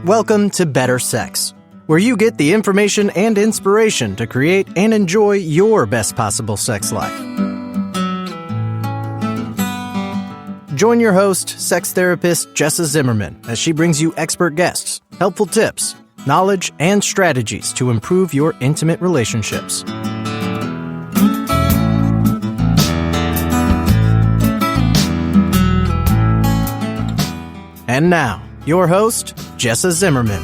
Welcome to Better Sex, where you get the information and inspiration to create and enjoy your best possible sex life. Join your host, sex therapist Jessa Zimmerman, as she brings you expert guests, helpful tips, knowledge, and strategies to improve your intimate relationships. And now, your host, Jessa Zimmerman.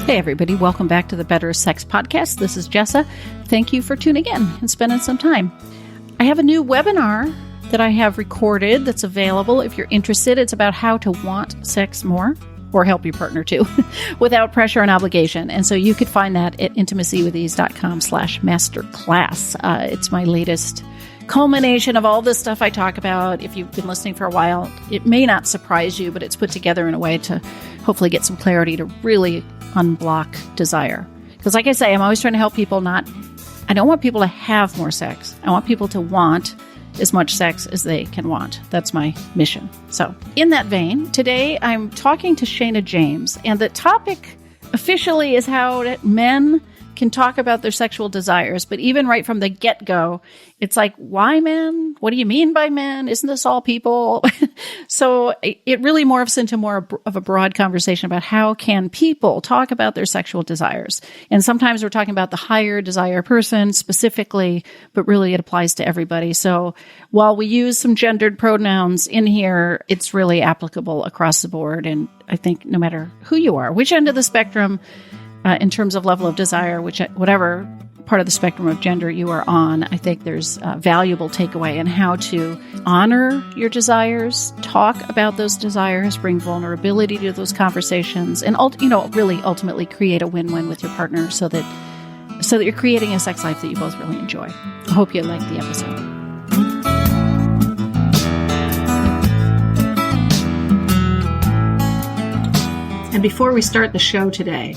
Hey everybody, welcome back to the Better Sex Podcast. This is Jessa. Thank you for tuning in and spending some time. I have a new webinar that I have recorded that's available if you're interested. It's about how to want sex more, or help your partner too, without pressure and obligation. And so you could find that at intimacywithease.com/masterclass. It's my latest culmination of all this stuff I talk about. If you've been listening for a while, it may not surprise you, but it's put together in a way to hopefully get some clarity to really unblock desire. Because like I say, I'm always trying to help people I don't want people to have more sex. I want people to want as much sex as they can want. That's my mission. So in that vein, today I'm talking to Shana James, and the topic officially is how men can talk about their sexual desires. But even right from the get-go, it's like, why men? What do you mean by men? Isn't this all people? So it really morphs into more of a broad conversation about how can people talk about their sexual desires. And sometimes we're talking about the higher desire person specifically, but really it applies to everybody. So while we use some gendered pronouns in here, it's really applicable across the board. And I think no matter who you are, which end of the spectrum, in terms of level of desire, whatever part of the spectrum of gender you are on, I think there's a valuable takeaway in how to honor your desires, talk about those desires, bring vulnerability to those conversations, and really ultimately create a win-win with your partner so that you're creating a sex life that you both really enjoy. I hope you like the episode. And before we start the show today,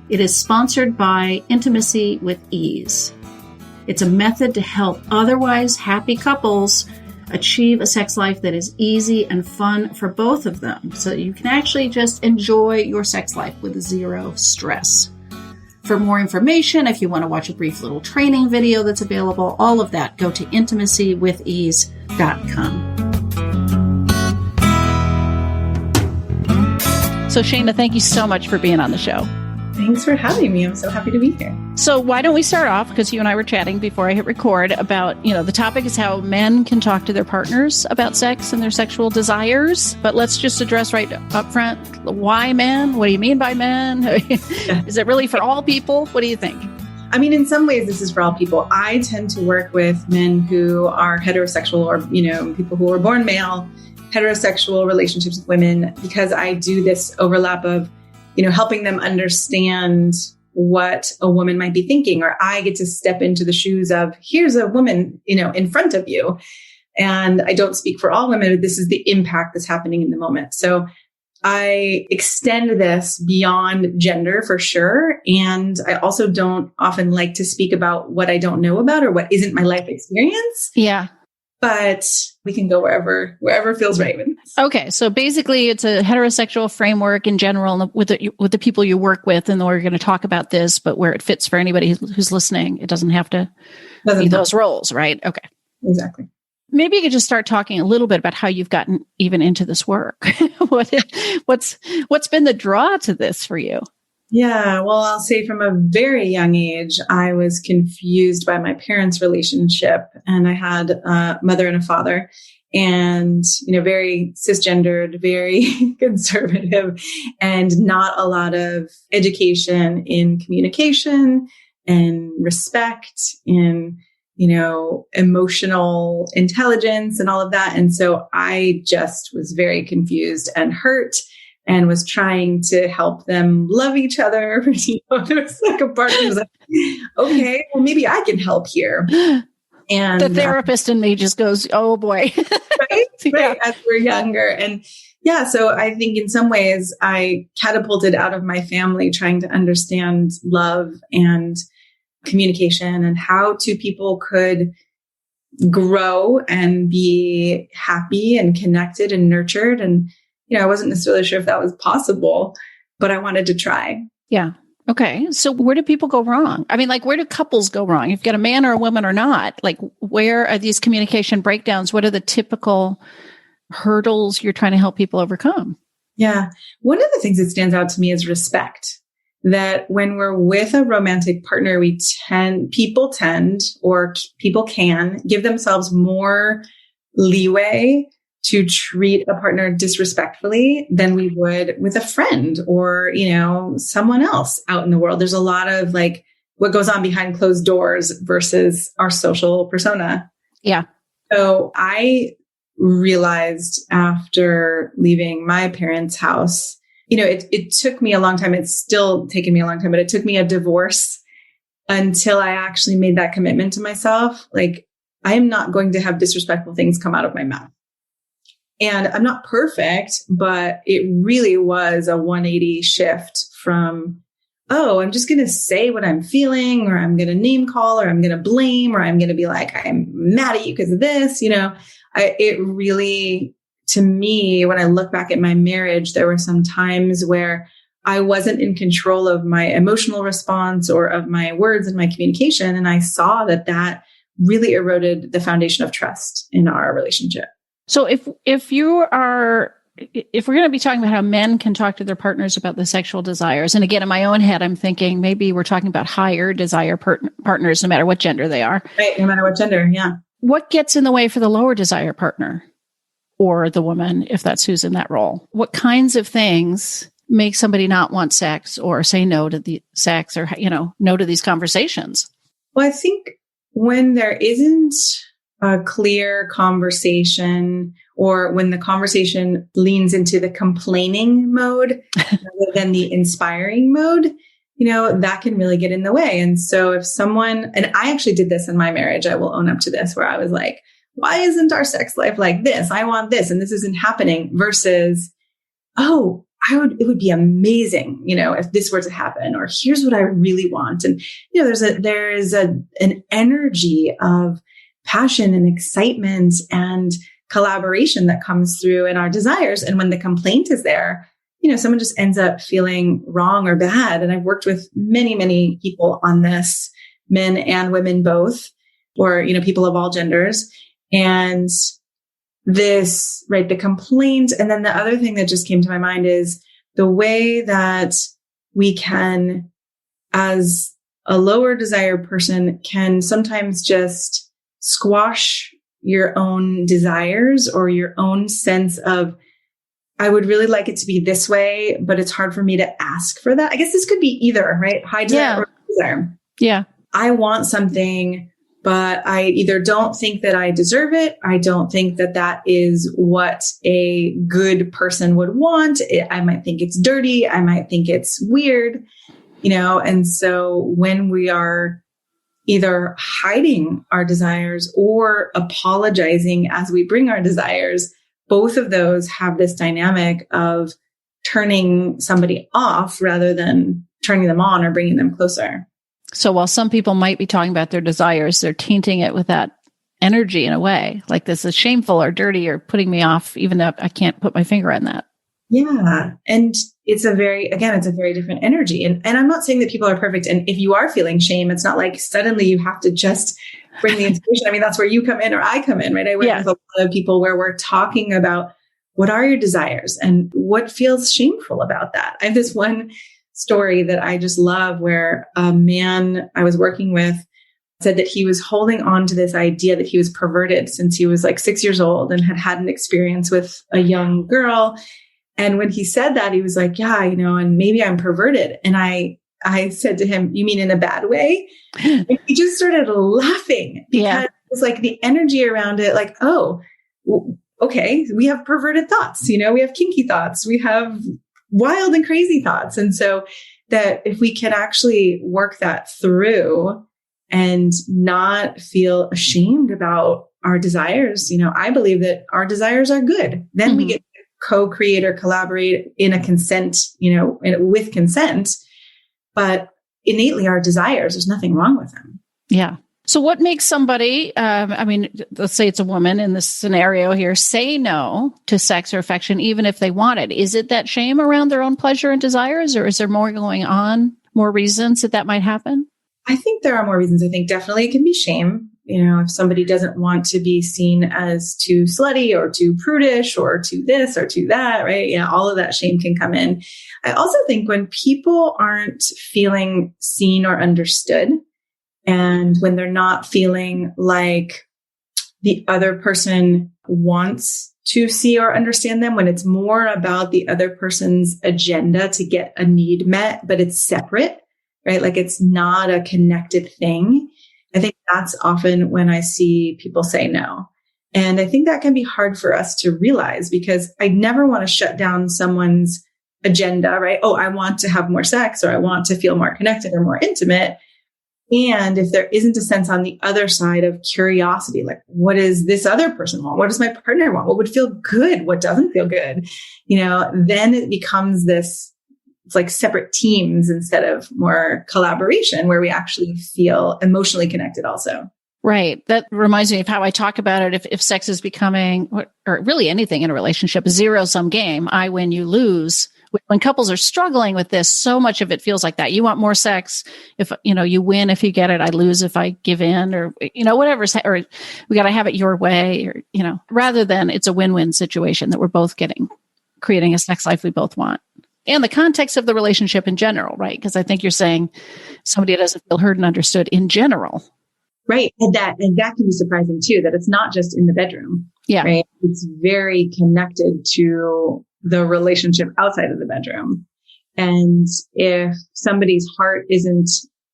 it is sponsored by Intimacy with Ease. It's a method to help otherwise happy couples achieve a sex life that is easy and fun for both of them, so that you can actually just enjoy your sex life with zero stress. For more information, if you want to watch a brief little training video that's available, all of that, go to intimacywithease.com. So Shana, thank you so much for being on the show. Thanks for having me. I'm so happy to be here. So why don't we start off, because you and I were chatting before I hit record, about, the topic is how men can talk to their partners about sex and their sexual desires. But let's just address right up front, why men? What do you mean by men? Is it really for all people? What do you think? I mean, in some ways, this is for all people. I tend to work with men who are heterosexual or, people who are born male, heterosexual relationships with women, because I do this overlap of helping them understand what a woman might be thinking, or I get to step into the shoes of, here's a woman, in front of you. And I don't speak for all women, but this is the impact that's happening in the moment. So I extend this beyond gender for sure. And I also don't often like to speak about what I don't know about or what isn't my life experience. Yeah. But we can go wherever feels right. Okay. So basically it's a heterosexual framework in general with the people you work with. And we're going to talk about this, but where it fits for anybody who's listening, it doesn't have to be those roles, right? Okay. Exactly. Maybe you could just start talking a little bit about how you've gotten even into this work. What's been the draw to this for you? Yeah, well, I'll say from a very young age, I was confused by my parents' relationship. And I had a mother and a father, and, very cisgendered, very conservative, and not a lot of education in communication and respect, in, emotional intelligence and all of that. And so I just was very confused and hurt, and was trying to help them love each other. There was like a part that was like, okay, well, maybe I can help here. And the therapist in me just goes, oh boy. Right? Yeah. As we're younger. And Yeah. So I think in some ways I catapulted out of my family trying to understand love and communication and how two people could grow and be happy and connected and nurtured. And, I wasn't necessarily sure if that was possible, but I wanted to try. Yeah. Okay. So where do people go wrong? I mean, like, where do couples go wrong? If you've got a man or a woman or not, like, where are these communication breakdowns? What are the typical hurdles you're trying to help people overcome? Yeah. One of the things that stands out to me is respect. That when we're with a romantic partner, people can give themselves more leeway to treat a partner disrespectfully than we would with a friend or, someone else out in the world. There's a lot of like what goes on behind closed doors versus our social persona. Yeah. So I realized after leaving my parents' house, it took me a long time. It's still taken me a long time, but it took me a divorce until I actually made that commitment to myself. Like, I am not going to have disrespectful things come out of my mouth. And I'm not perfect, but it really was a 180 shift from, I'm just going to say what I'm feeling, or I'm going to name call, or I'm going to blame, or I'm going to be like, I'm mad at you because of this. It really, to me, when I look back at my marriage, there were some times where I wasn't in control of my emotional response or of my words and my communication. And I saw that really eroded the foundation of trust in our relationship. So if we're going to be talking about how men can talk to their partners about the sexual desires, and again, in my own head, I'm thinking maybe we're talking about higher desire partners, no matter what gender they are. Right, no matter what gender, yeah. What gets in the way for the lower desire partner or the woman, if that's who's in that role? What kinds of things make somebody not want sex or say no to the sex or, no to these conversations? Well, I think when there isn't a clear conversation, or when the conversation leans into the complaining mode rather than the inspiring mode, that can really get in the way. And so if someone, and I actually did this in my marriage, I will own up to this, where I was like, why isn't our sex life like this? I want this, and this isn't happening, versus, it would be amazing, if this were to happen, or here's what I really want. And, there's an energy of passion and excitement and collaboration that comes through in our desires. And when the complaint is there, someone just ends up feeling wrong or bad. And I've worked with many, many people on this, men and women both, or, people of all genders. And this, right, the complaint. And then the other thing that just came to my mind is the way that we can, as a lower desire person, can sometimes just squash your own desires or your own sense of, I would really like it to be this way, but it's hard for me to ask for that. I guess this could be either, right? High desire or low desire. Yeah. I want something, but I either don't think that I deserve it. I don't think that that is what a good person would want. I might think it's dirty. I might think it's weird, and so when we are either hiding our desires or apologizing as we bring our desires, both of those have this dynamic of turning somebody off rather than turning them on or bringing them closer. So while some people might be talking about their desires, they're tainting it with that energy in a way, like this is shameful or dirty or putting me off, even though I can't put my finger on that. Yeah. And it's a very different energy. And I'm not saying that people are perfect. And if you are feeling shame, it's not like suddenly you have to just bring the inspiration. I mean, that's where you come in or I come in, right? I work with a lot of people where we're talking about what are your desires and what feels shameful about that. I have this one story that I just love where a man I was working with said that he was holding on to this idea that he was perverted since he was like 6 years old and had an experience with a young girl. And when he said that, he was like, yeah, and maybe I'm perverted. And I said to him, you mean in a bad way? And he just started laughing because it was like the energy around it, like, okay, we have perverted thoughts, we have kinky thoughts, we have wild and crazy thoughts. And so that if we can actually work that through and not feel ashamed about our desires, I believe that our desires are good. Then we get co-create or collaborate in a consent, with consent, but innately our desires, there's nothing wrong with them. Yeah. So what makes somebody, let's say it's a woman in this scenario here, say no to sex or affection, even if they want it? Is it that shame around their own pleasure and desires, or is there more going on, more reasons that might happen? I think there are more reasons. I think definitely it can be shame. If somebody doesn't want to be seen as too slutty or too prudish or too this or too that, right? All of that shame can come in. I also think when people aren't feeling seen or understood, and when they're not feeling like the other person wants to see or understand them, when it's more about the other person's agenda to get a need met, but it's separate, right? Like it's not a connected thing. I think that's often when I see people say no. And I think that can be hard for us to realize, because I never want to shut down someone's agenda, right? Oh, I want to have more sex, or I want to feel more connected or more intimate. And if there isn't a sense on the other side of curiosity, like what does this other person want? What does my partner want? What would feel good? What doesn't feel good? Then it becomes this, it's like separate teams instead of more collaboration where we actually feel emotionally connected also. Right. That reminds me of how I talk about it. If sex is becoming, or really anything in a relationship, a zero-sum game, I win, you lose. When couples are struggling with this, so much of it feels like that. You want more sex. If, you win if you get it, I lose if I give in, or, whatever, or we got to have it your way, or, rather than it's a win-win situation that we're both creating a sex life we both want. And the context of the relationship in general, right? Because I think you're saying somebody doesn't feel heard and understood in general. Right. And that can be surprising too, that it's not just in the bedroom. Yeah. Right. It's very connected to the relationship outside of the bedroom. And if somebody's heart isn't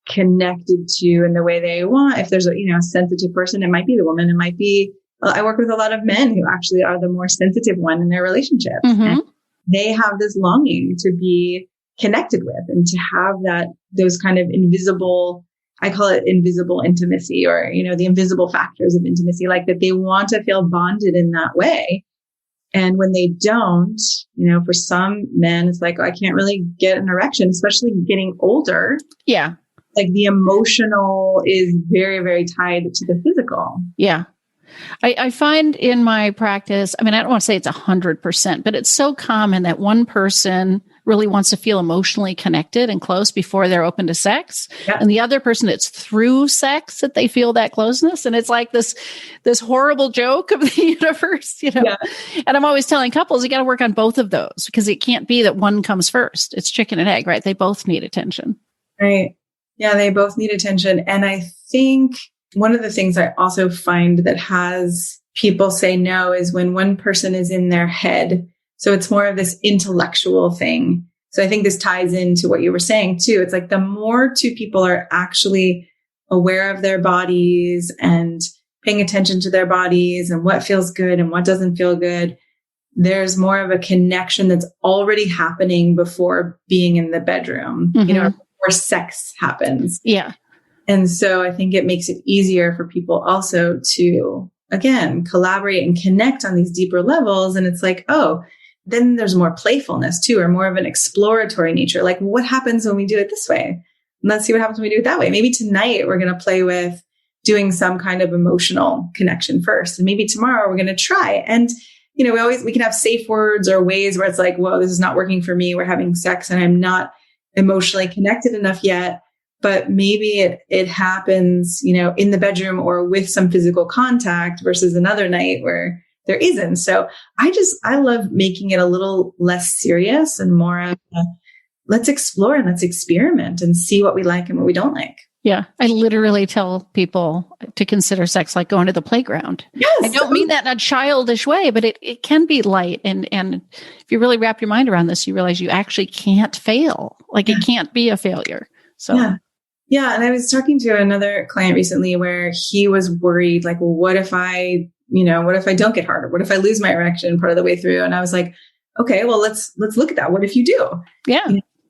connected to in the way they want, if there's a, sensitive person, it might be the woman, it might be, I work with a lot of men who actually are the more sensitive one in their relationship. Mm-hmm. And they have this longing to be connected with and to have those kind of invisible, I call it invisible intimacy, or, the invisible factors of intimacy, like that they want to feel bonded in that way. And when they don't, for some men, it's like, I can't really get an erection, especially getting older. Yeah. Like the emotional is very, very tied to the physical. Yeah. I find in my practice, I don't want to say it's 100%, but it's so common that one person really wants to feel emotionally connected and close before they're open to sex. Yeah. And the other person, it's through sex that they feel that closeness. And it's like this horrible joke of the universe, Yeah. And I'm always telling couples, you got to work on both of those, because it can't be that one comes first. It's chicken and egg, right? They both need attention. Right. Yeah, they both need attention. And I think one of the things I also find that has people say no is when one person is in their head. So it's more of this intellectual thing. So I think this ties into what you were saying too. It's like the more two people are actually aware of their bodies and paying attention to their bodies and what feels good and what doesn't feel good, there's more of a connection that's already happening before being in the bedroom, before sex happens. Yeah. And so I think it makes it easier for people also to, again, collaborate and connect on these deeper levels. And it's like, oh, then there's more playfulness too, or more of an exploratory nature. Like, what happens when we do it this way? And let's see what happens when we do it that way. Maybe tonight we're going to play with doing some kind of emotional connection first. And maybe tomorrow we're going to try. And, we can have safe words or ways where it's like, whoa, this is not working for me. We're having sex and I'm not emotionally connected enough yet. But maybe it happens, in the bedroom or with some physical contact versus another night where there isn't. So I love making it a little less serious and more of let's explore and let's experiment and see what we like and what we don't like. Yeah. I literally tell people to consider sex like going to the playground. Yes. I don't mean that in a childish way, but it can be light. And if you really wrap your mind around this, you realize you actually can't fail. Like it can't be a failure. So. Yeah. And I was talking to another client recently where he was worried, like, well, what if I don't get hard? Or what if I lose my erection part of the way through? And I was like, okay, well, let's look at that. What if you do? Yeah.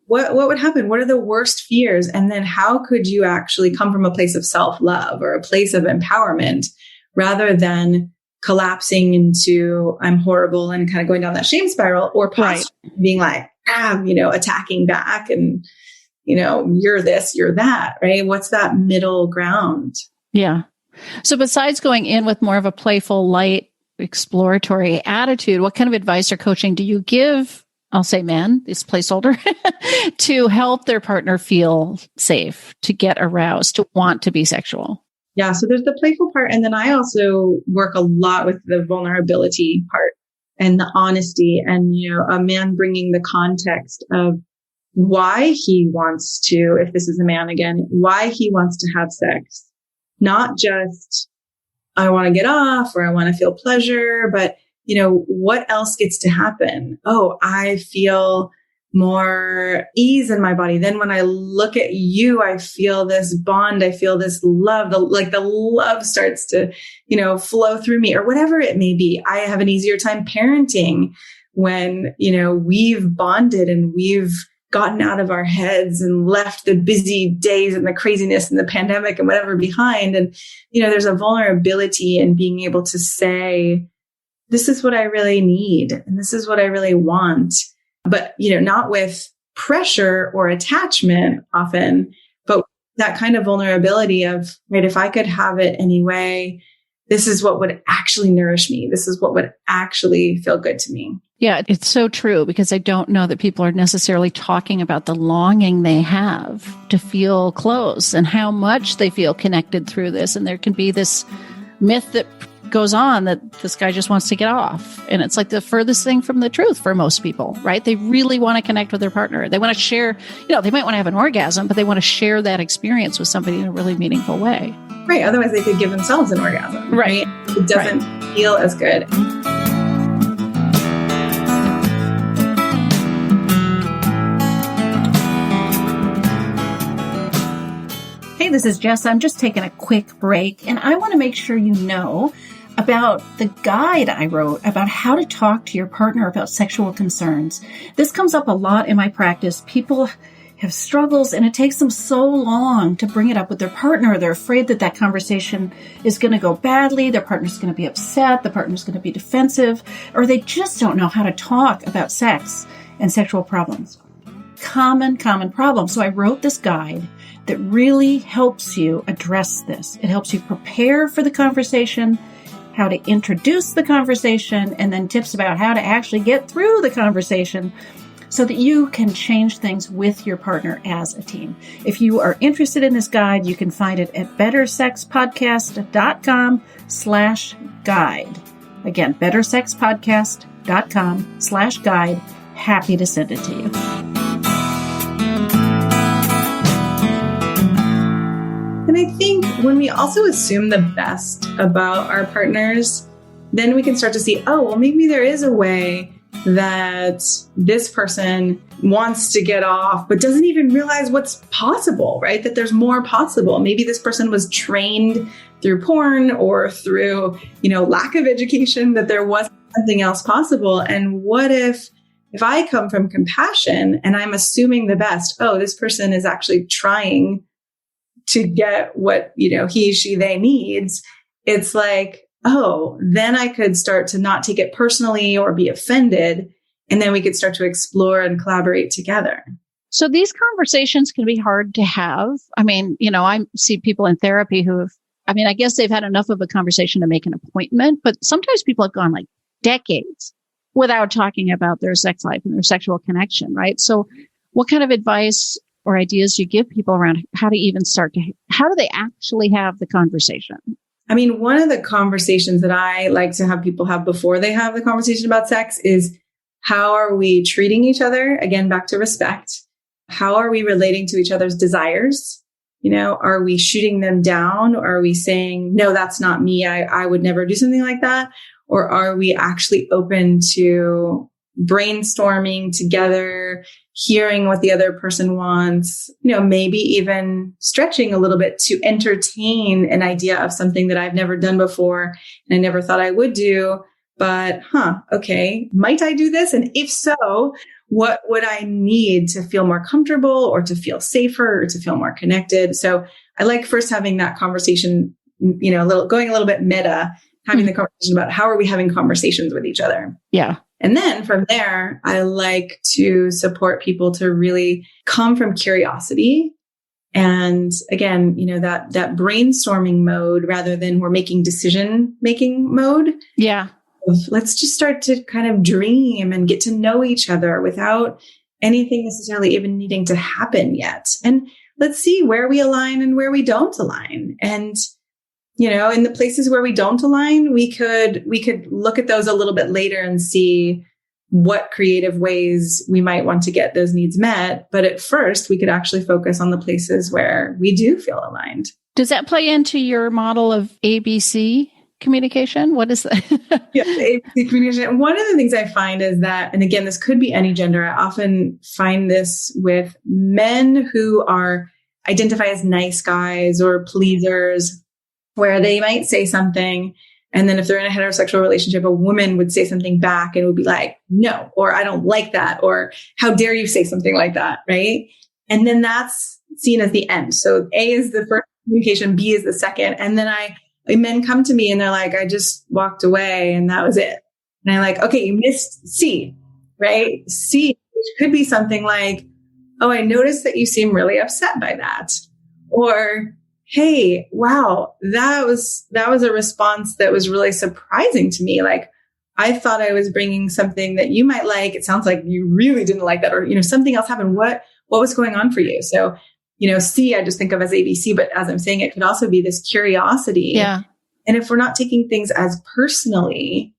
What would happen? What are the worst fears? And then how could you actually come from a place of self-love or a place of empowerment rather than collapsing into I'm horrible and kind of going down that shame spiral, or possibly being like, attacking back and, you're this, you're that, right? What's that middle ground? Yeah. So besides going in with more of a playful, light, exploratory attitude, what kind of advice or coaching do you give, I'll say men, this placeholder, to help their partner feel safe, to get aroused, to want to be sexual? Yeah. So there's the playful part. And then I also work a lot with the vulnerability part and the honesty and, a man bringing the context of why he wants to, if this is a man again, why he wants to have sex. Not just, I want to get off or I want to feel pleasure, but, what else gets to happen? Oh, I feel more ease in my body. Then when I look at you, I feel this bond. I feel this love. The love starts to, flow through me or whatever it may be. I have an easier time parenting when, we've bonded and we've gotten out of our heads and left the busy days and the craziness and the pandemic and whatever behind. And, there's a vulnerability in being able to say, this is what I really need. And this is what I really want. But, not with pressure or attachment often, but that kind of vulnerability of, right, if I could have it anyway, this is what would actually nourish me. This is what would actually feel good to me. Yeah, it's so true because I don't know that people are necessarily talking about the longing they have to feel close and how much they feel connected through this. And there can be this myth that goes on that this guy just wants to get off. And it's like the furthest thing from the truth for most people, right? They really want to connect with their partner. They want to share, they might want to have an orgasm, but they want to share that experience with somebody in a really meaningful way. Right. Otherwise they could give themselves an orgasm. Right. It doesn't feel as good. Hey, this is Jess. I'm just taking a quick break, and I want to make sure you know about the guide I wrote about how to talk to your partner about sexual concerns. This comes up a lot in my practice. People have struggles, and it takes them so long to bring it up with their partner. They're afraid that conversation is going to go badly. Their partner's going to be upset. The partner's going to be defensive, or they just don't know how to talk about sex and sexual problems. Common problem. So I wrote this guide that really helps you address this. It helps you prepare for the conversation, how to introduce the conversation, and then tips about how to actually get through the conversation so that you can change things with your partner as a team. If you are interested in this guide, you can find it at bettersexpodcast.com/guide. Again, bettersexpodcast.com/guide. Happy to send it to you. And I think when we also assume the best about our partners, then we can start to see, oh, well, maybe there is a way that this person wants to get off, but doesn't even realize what's possible, right? That there's more possible. Maybe this person was trained through porn or through, lack of education, that there was something else possible. And what if I come from compassion and I'm assuming the best, oh, this person is actually trying to get what, he, she, they needs. It's like, oh, then I could start to not take it personally or be offended. And then we could start to explore and collaborate together. So these conversations can be hard to have. I mean, I see people in therapy I guess they've had enough of a conversation to make an appointment, but sometimes people have gone like decades without talking about their sex life and their sexual connection, right? So what kind of advice or ideas you give people around how to even how do they actually have the conversation? I mean, one of the conversations that I like to have people have before they have the conversation about sex is, how are we treating each other? Again, back to respect. How are we relating to each other's desires? Are we shooting them down? Or are we saying, no, that's not me. I would never do something like that. Or are we actually open to brainstorming together, hearing what the other person wants, maybe even stretching a little bit to entertain an idea of something that I've never done before and I never thought I would do, but okay, might I do this? And if so, what would I need to feel more comfortable or to feel safer or to feel more connected? So I like first having that conversation, going a little bit meta, having the conversation about how are we having conversations with each other. Yeah. And then from there, I like to support people to really come from curiosity. And again, that brainstorming mode rather than we're making decision-making mode. Yeah. Let's just start to kind of dream and get to know each other without anything necessarily even needing to happen yet. And let's see where we align and where we don't align. And, in the places where we don't align, we could look at those a little bit later and see what creative ways we might want to get those needs met. But at first, we could actually focus on the places where we do feel aligned. Does that play into your model of ABC communication? What is that? Yeah, ABC communication. One of the things I find is that, and again, this could be any gender. I often find this with men who identify as nice guys or pleasers, where they might say something, and then if they're in a heterosexual relationship, a woman would say something back and it would be like, no, or I don't like that, or how dare you say something like that, right? And then that's seen as the end. So A is the first communication, B is the second. And then men come to me and they're like, I just walked away and that was it. And I'm like, okay, you missed C, right? C, which could be something like, oh, I noticed that you seem really upset by that. Or, hey, wow, that was a response that was really surprising to me. Like, I thought I was bringing something that you might like. It sounds like you really didn't like that, or, something else happened. What was going on for you? So, C, I just think of as ABC, but as I'm saying, it could also be this curiosity. Yeah. And if we're not taking things as personally,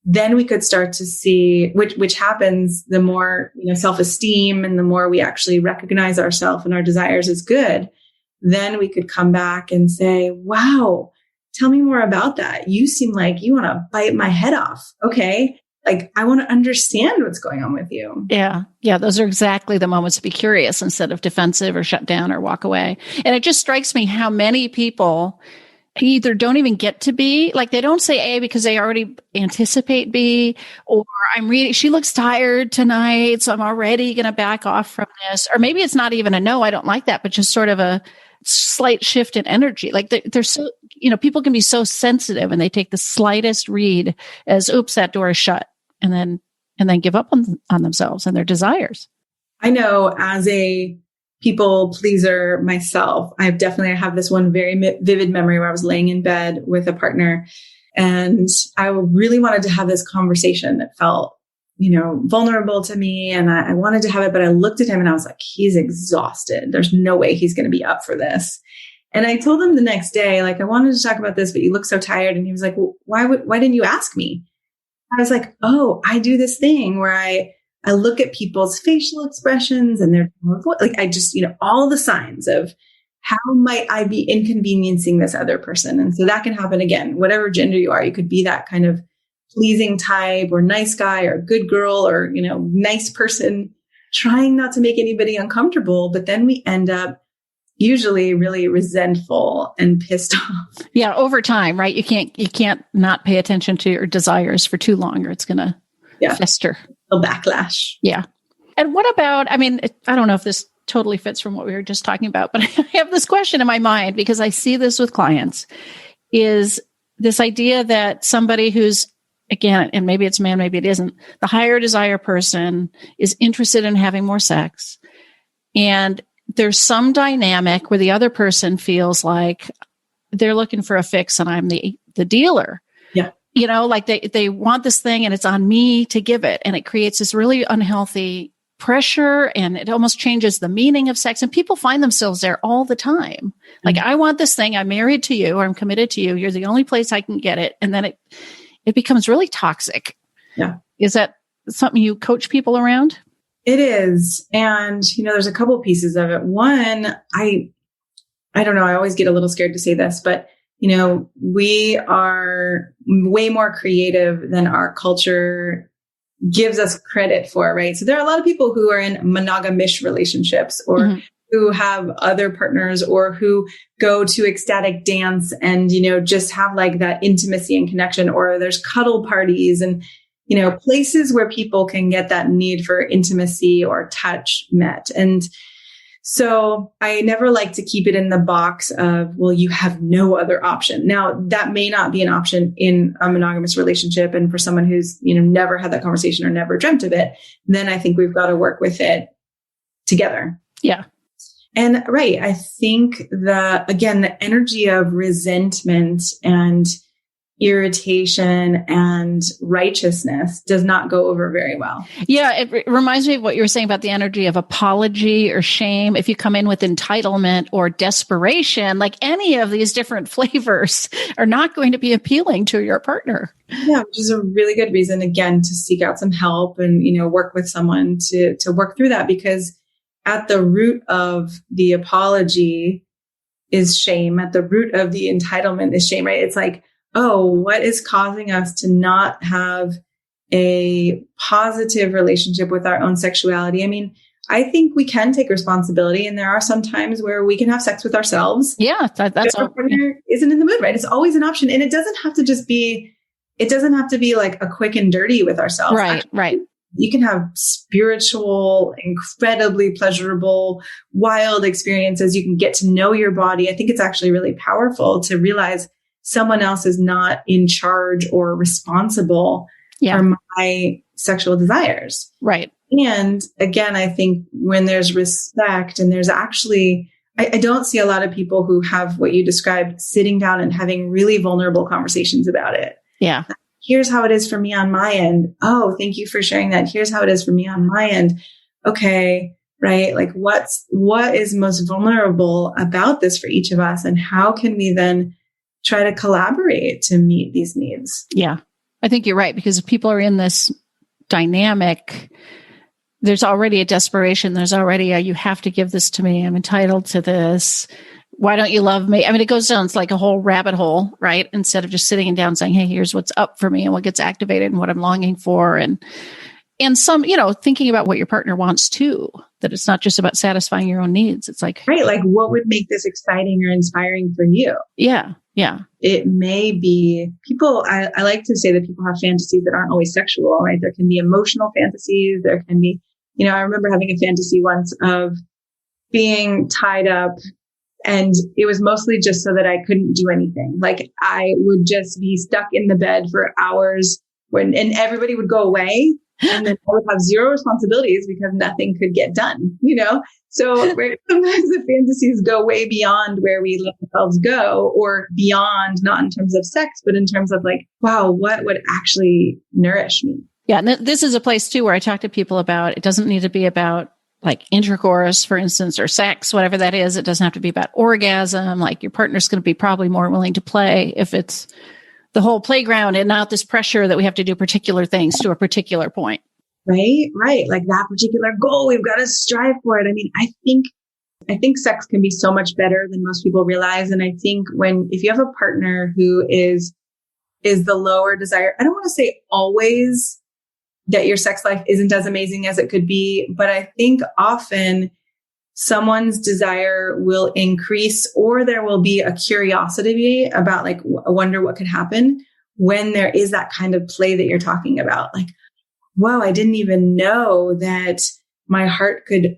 then we could start to see, which happens the more, self-esteem and the more we actually recognize ourselves and our desires as good, then we could come back and say, wow, tell me more about that. You seem like you want to bite my head off. Okay. Like, I want to understand what's going on with you. Yeah. Yeah. Those are exactly the moments to be curious instead of defensive or shut down or walk away. And it just strikes me how many people either don't even get to B, like they don't say A because they already anticipate B, or she looks tired tonight, so I'm already going to back off from this. Or maybe it's not even a no, I don't like that, but just sort of a slight shift in energy. Like they're so, people can be so sensitive and they take the slightest read as, oops, that door is shut, and then give up on themselves and their desires. I know as a people pleaser myself, I have this one very vivid memory where I was laying in bed with a partner and I really wanted to have this conversation that felt, vulnerable to me. And I wanted to have it, but I looked at him and I was like, he's exhausted. There's no way he's going to be up for this. And I told him the next day, like, I wanted to talk about this, but you look so tired. And he was like, well, why didn't you ask me? I was like, oh, I do this thing where I look at people's facial expressions and their like, I just, all the signs of how might I be inconveniencing this other person. And so that can happen again, whatever gender you are. You could be that kind of pleasing type or nice guy or good girl or, nice person, trying not to make anybody uncomfortable. But then we end up usually really resentful and pissed off. Yeah. Over time, right? You can't not pay attention to your desires for too long or it's going to fester. A backlash. Yeah. And what about, I don't know if this totally fits from what we were just talking about, but I have this question in my mind because I see this with clients, is this idea that somebody who's, again, and maybe it's a man, maybe it isn't, the higher desire person is interested in having more sex. And there's some dynamic where the other person feels like they're looking for a fix and I'm the dealer. Yeah. Like they want this thing and it's on me to give it. And it creates this really unhealthy pressure and it almost changes the meaning of sex. And people find themselves there all the time. Like, I want this thing. I'm married to you or I'm committed to you. You're the only place I can get it. And then it becomes really toxic. Yeah. Is that something you coach people around? It is. And, there's a couple pieces of it. One, I don't know. I always get a little scared to say this, but we are way more creative than our culture gives us credit for, right? So there are a lot of people who are in monogamish relationships or who have other partners or who go to ecstatic dance and, just have like that intimacy and connection, or there's cuddle parties and, places where people can get that need for intimacy or touch met. And So I never like to keep it in the box of, well, you have no other option. Now, that may not be an option in a monogamous relationship. And for someone who's, never had that conversation or never dreamt of it, then I think we've got to work with it together. Yeah. And right. I think the energy of resentment and irritation and righteousness does not go over very well. Yeah, it reminds me of what you were saying about the energy of apology or shame. If you come in with entitlement or desperation, like any of these different flavors are not going to be appealing to your partner. Yeah, which is a really good reason, again, to seek out some help and, work with someone to work through that, because at the root of the apology is shame. At the root of the entitlement is shame, right? It's like, oh, what is causing us to not have a positive relationship with our own sexuality? I mean, I think we can take responsibility, and there are some times where we can have sex with ourselves. Yeah, that's our partner isn't in the mood, right? It's always an option, and it doesn't have to just be. It doesn't have to be like a quick and dirty with ourselves. Right, actually, right. You can have spiritual, incredibly pleasurable, wild experiences. You can get to know your body. I think it's actually really powerful to realize someone else is not in charge or responsible for my sexual desires. Right. And again, I think when there's respect and there's actually, I don't see a lot of people who have what you described, sitting down and having really vulnerable conversations about it. Yeah. Here's how it is for me on my end. Oh, thank you for sharing that. Here's how it is for me on my end. Okay. Right. Like what is most vulnerable about this for each of us? And how can we then try to collaborate to meet these needs? Yeah, I think you're right, because if people are in this dynamic, there's already a desperation. There's already you have to give this to me. I'm entitled to this. Why don't you love me? I mean, it goes down, it's like a whole rabbit hole, right? Instead of just sitting down saying, hey, here's what's up for me and what gets activated and what I'm longing for. And some, thinking about what your partner wants too, that it's not just about satisfying your own needs. It's like, right. Like what would make this exciting or inspiring for you? Yeah. Yeah. It may be people, I like to say that people have fantasies that aren't always sexual, right? There can be emotional fantasies. There can be, I remember having a fantasy once of being tied up, and it was mostly just so that I couldn't do anything. Like I would just be stuck in the bed for hours and everybody would go away. And then I would have zero responsibilities because nothing could get done, So sometimes the fantasies go way beyond where we let ourselves go, or beyond, not in terms of sex, but in terms of like, wow, what would actually nourish me? Yeah. And this is a place too where I talk to people about, it doesn't need to be about like intercourse, for instance, or sex, whatever that is. It doesn't have to be about orgasm. Like your partner's going to be probably more willing to play if it's the whole playground and not this pressure that we have to do particular things to a particular point. Right. Like that particular goal, we've got to strive for it. I mean, I think sex can be so much better than most people realize. And I think if you have a partner who is the lower desire, I don't want to say always that your sex life isn't as amazing as it could be, but I think often someone's desire will increase, or there will be a curiosity about like, I wonder what could happen when there is that kind of play that you're talking about. Like, wow, I didn't even know that my heart could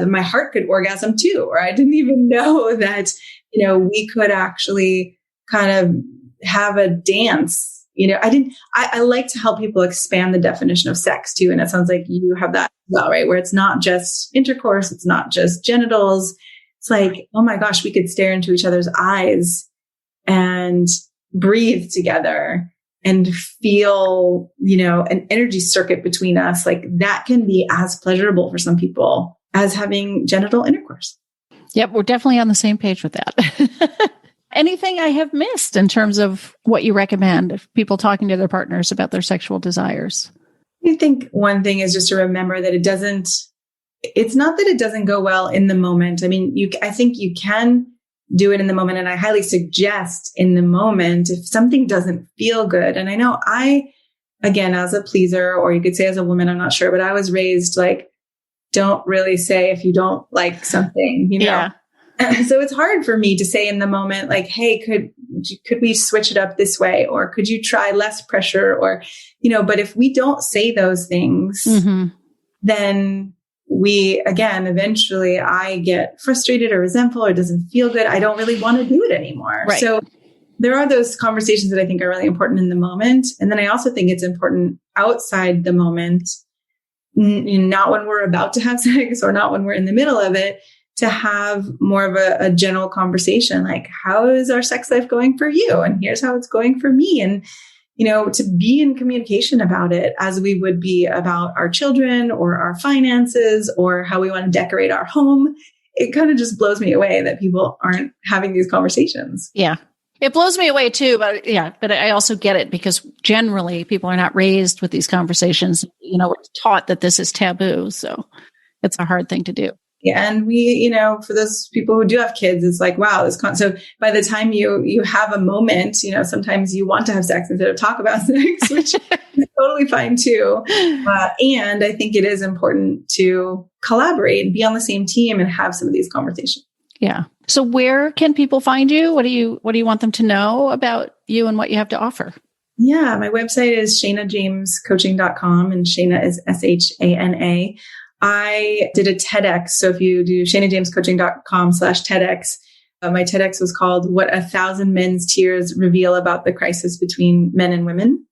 my heart could orgasm too. Or I didn't even know that, we could actually kind of have a dance. I like to help people expand the definition of sex too. And it sounds like you have that as well, right? Where it's not just intercourse. It's not just genitals. It's like, oh my gosh, we could stare into each other's eyes and breathe together and feel, an energy circuit between us. Like that can be as pleasurable for some people as having genital intercourse. Yep. We're definitely on the same page with that. Anything I have missed in terms of what you recommend if people talking to their partners about their sexual desires? I think one thing is just to remember that it's not that it doesn't go well in the moment. I mean, I think you can do it in the moment. And I highly suggest in the moment, if something doesn't feel good. And I know again, as a pleaser, or you could say as a woman, I'm not sure, but I was raised like, don't really say if you don't like something, Yeah. So it's hard for me to say in the moment, like, hey, could we switch it up this way? Or could you try less pressure? Or, but if we don't say those things, then eventually I get frustrated or resentful or it doesn't feel good. I don't really want to do it anymore. Right. So there are those conversations that I think are really important in the moment. And then I also think it's important outside the moment, not when we're about to have sex or not when we're in the middle of it, to have more of a general conversation. Like, how is our sex life going for you? And here's how it's going for me. And, to be in communication about it as we would be about our children or our finances or how we want to decorate our home. It kind of just blows me away that people aren't having these conversations. Yeah. It blows me away too, but I also get it because generally people are not raised with these conversations. We're taught that this is taboo. So it's a hard thing to do. Yeah. And we, for those people who do have kids, it's like, wow, so by the time you have a moment, sometimes you want to have sex instead of talk about sex, which is totally fine too. And I think it is important to collaborate and be on the same team and have some of these conversations. Yeah. So where can people find you? What do you want them to know about you and what you have to offer? Yeah. My website is shanajamescoaching.com, and Shana is SHANA. I did a TEDx. So if you do shanajamescoaching.com/TEDx, my TEDx was called What 1,000 Men's Tears Reveal About the Crisis Between Men and Women.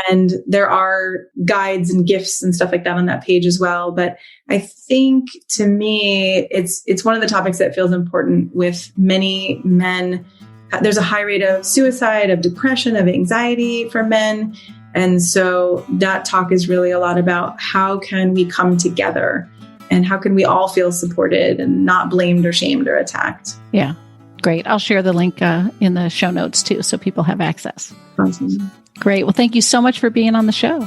And there are guides and gifts and stuff like that on that page as well. But I think to me, it's one of the topics that feels important with many men. There's a high rate of suicide, of depression, of anxiety for men. And so that talk is really a lot about how can we come together and how can we all feel supported and not blamed or shamed or attacked. Yeah, great. I'll share the link in the show notes too, so people have access. Awesome. Great. Well, thank you so much for being on the show.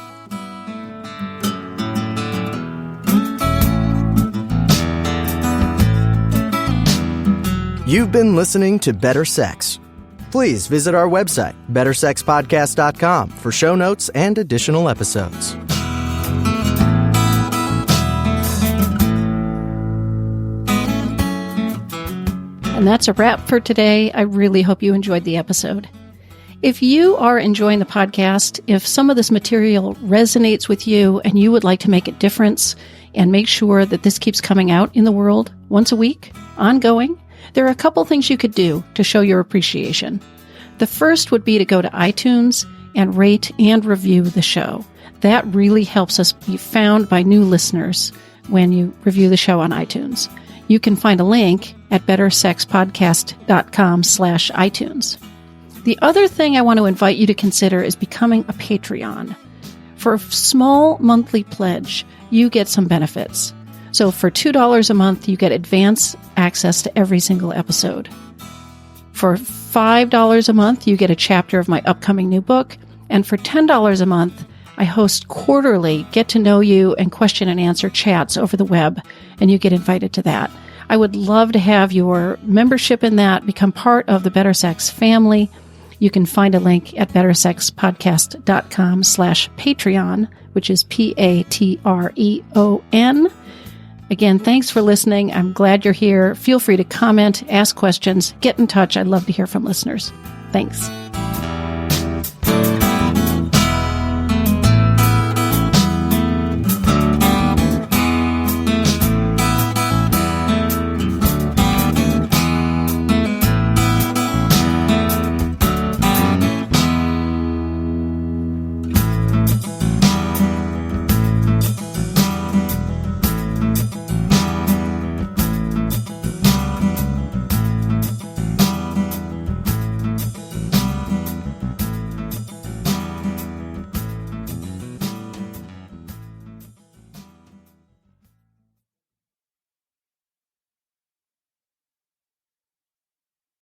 You've been listening to Better Sex. Please visit our website, bettersexpodcast.com, for show notes and additional episodes. And that's a wrap for today. I really hope you enjoyed the episode. If you are enjoying the podcast, if some of this material resonates with you and you would like to make a difference and make sure that this keeps coming out in the world once a week, ongoing, there are a couple things you could do to show your appreciation. The first would be to go to iTunes and rate and review the show. That really helps us be found by new listeners when you review the show on iTunes. You can find a link at bettersexpodcast.com/iTunes. The other thing I want to invite you to consider is becoming a Patreon. For a small monthly pledge, you get some benefits. So for $2 a month, you get advance access to every single episode. For $5 a month, you get a chapter of my upcoming new book. And for $10 a month, I host quarterly get to know you and question and answer chats over the web, and you get invited to that. I would love to have your membership in that, become part of the Better Sex family. You can find a link at bettersexpodcast.com/Patreon, which is Patreon. Again, thanks for listening. I'm glad you're here. Feel free to comment, ask questions, get in touch. I'd love to hear from listeners. Thanks.